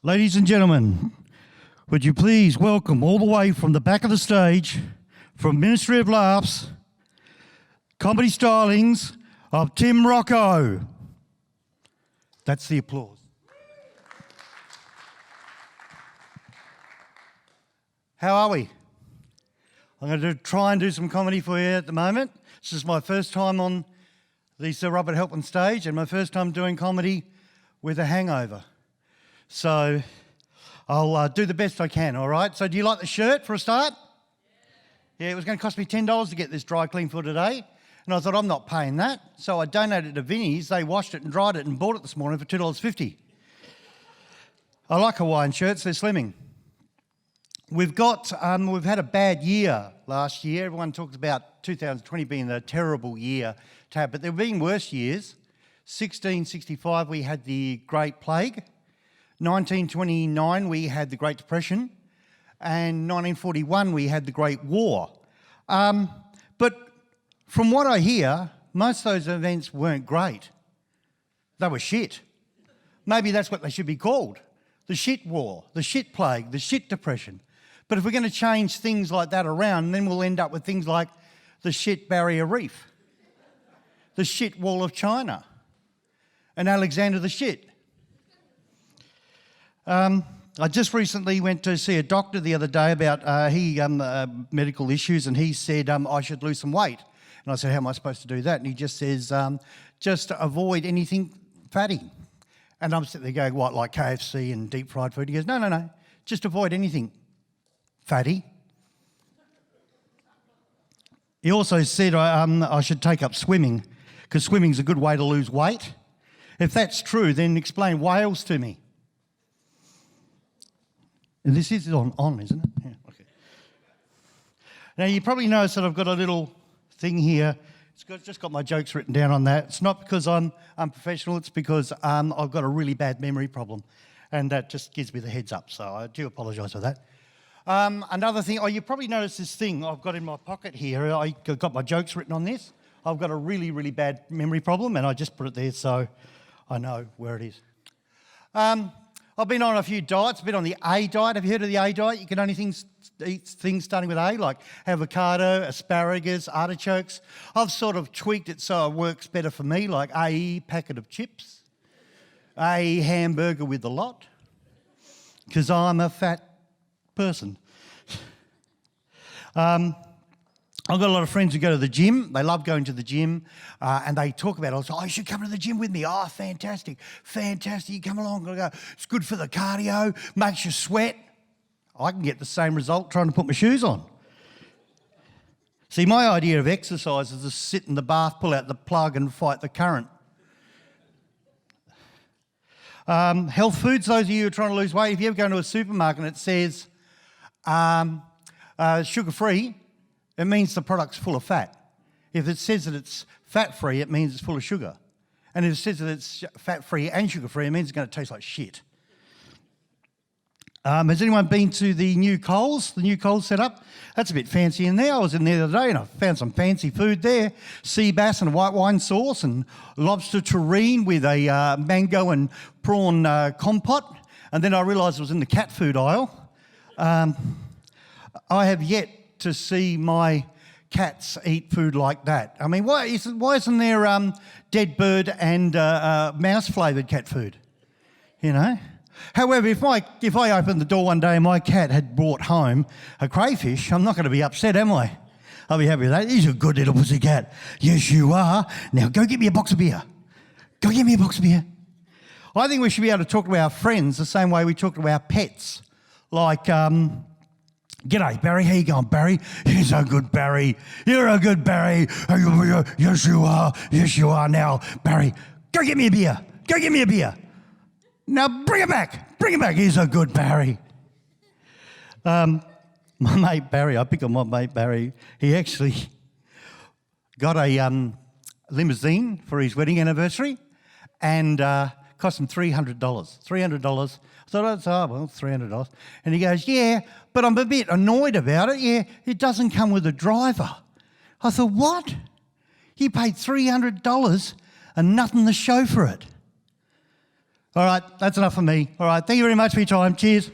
Ladies and gentlemen, would you please welcome all the way from the back of the stage, from Ministry of Laughs, comedy stylings of Tim Rochow. That's the applause. How are we? I'm going to try and do some comedy for you at the moment. This is my first time on the Sir Robert Helpmann stage and my first time doing comedy with a hangover. So I'll do the best I can, all right? So do you like the shirt for a start? Yeah, it was going to cost me $10 to get this dry clean for today. And I thought, I'm not paying that. So I donated it to Vinnie's. They washed it and dried it and bought it this morning for $2.50. I like Hawaiian shirts, they're slimming. We've had a bad year last year. Everyone talks about 2020 being a terrible year to have, but there have been worse years. 1665, we had the Great Plague. 1929, we had the Great Depression. And 1941, we had the Great War. But from what I hear, most of those events weren't great. They were shit. Maybe that's what they should be called. The shit war, the shit plague, the shit depression. But if we're going to change things like that around, then we'll end up with things like the shit barrier reef, the shit wall of China, and Alexander the Shit. I just recently went to see a doctor the other day about medical issues, and he said I should lose some weight. And I said, how am I supposed to do that? And he just says, just avoid anything fatty. And I'm sitting there going, what, like KFC and deep fried food? He goes, no, just avoid anything fatty. He also said I should take up swimming, because swimming's a good way to lose weight. If that's true, then explain whales to me. And this is on, isn't it? Yeah, okay. Now, you probably noticed that I've got a little thing here. It's just got my jokes written down on that. It's not because I'm unprofessional, it's because I've got a really bad memory problem. And that just gives me the heads up, so I do apologise for that. Another thing, you probably noticed this thing I've got in my pocket here. I got my jokes written on this. I've got a really, really bad memory problem, and I just put it there so I know where it is. I've been on a few diets. I've been on the A diet. Have you heard of the A diet? You can only eat things starting with A, like avocado, asparagus, artichokes. I've sort of tweaked it so it works better for me, like A packet of chips, A hamburger with the lot, because I'm a fat person. I've got a lot of friends who go to the gym. They love going to the gym, and they talk about it. You should come to the gym with me. Oh, fantastic. You come along. I go, it's good for the cardio, makes you sweat. I can get the same result trying to put my shoes on. See, my idea of exercise is to sit in the bath, pull out the plug and fight the current. Health foods, those of you who are trying to lose weight, if you ever go into a supermarket and it says sugar-free, it means the product's full of fat. If it says that it's fat-free, it means it's full of sugar. And if it says that it's fat-free and sugar-free, it means it's going to taste like shit. Has anyone been to the new Coles setup? That's a bit fancy in there. I was in there the other day and I found some fancy food there. Sea bass and white wine sauce and lobster terrine with a mango and prawn compote. And then I realised it was in the cat food aisle. I have yet to see my cats eat food like that. I mean, why isn't there dead bird and mouse-flavoured cat food? You know? However, if I opened the door one day and my cat had brought home a crayfish, I'm not going to be upset, am I? I'll be happy with that. He's a good little pussycat. Yes, you are. Now go get me a box of beer. Go get me a box of beer. I think we should be able to talk to our friends the same way we talk to our pets. Like, g'day, Barry. How you going, Barry? He's a good Barry. You're a good Barry. Yes, you are. Yes, you are. Now, Barry, go get me a beer. Go get me a beer. Now, bring it back. Bring it back. He's a good Barry. My mate Barry, I pick on my mate Barry. He actually got a limousine for his wedding anniversary and cost him $300. $300. I thought, well, $300. And he goes, yeah, but I'm a bit annoyed about it. Yeah, it doesn't come with a driver. I thought, what? He paid $300 and nothing to show for it. All right, that's enough for me. All right, thank you very much for your time. Cheers.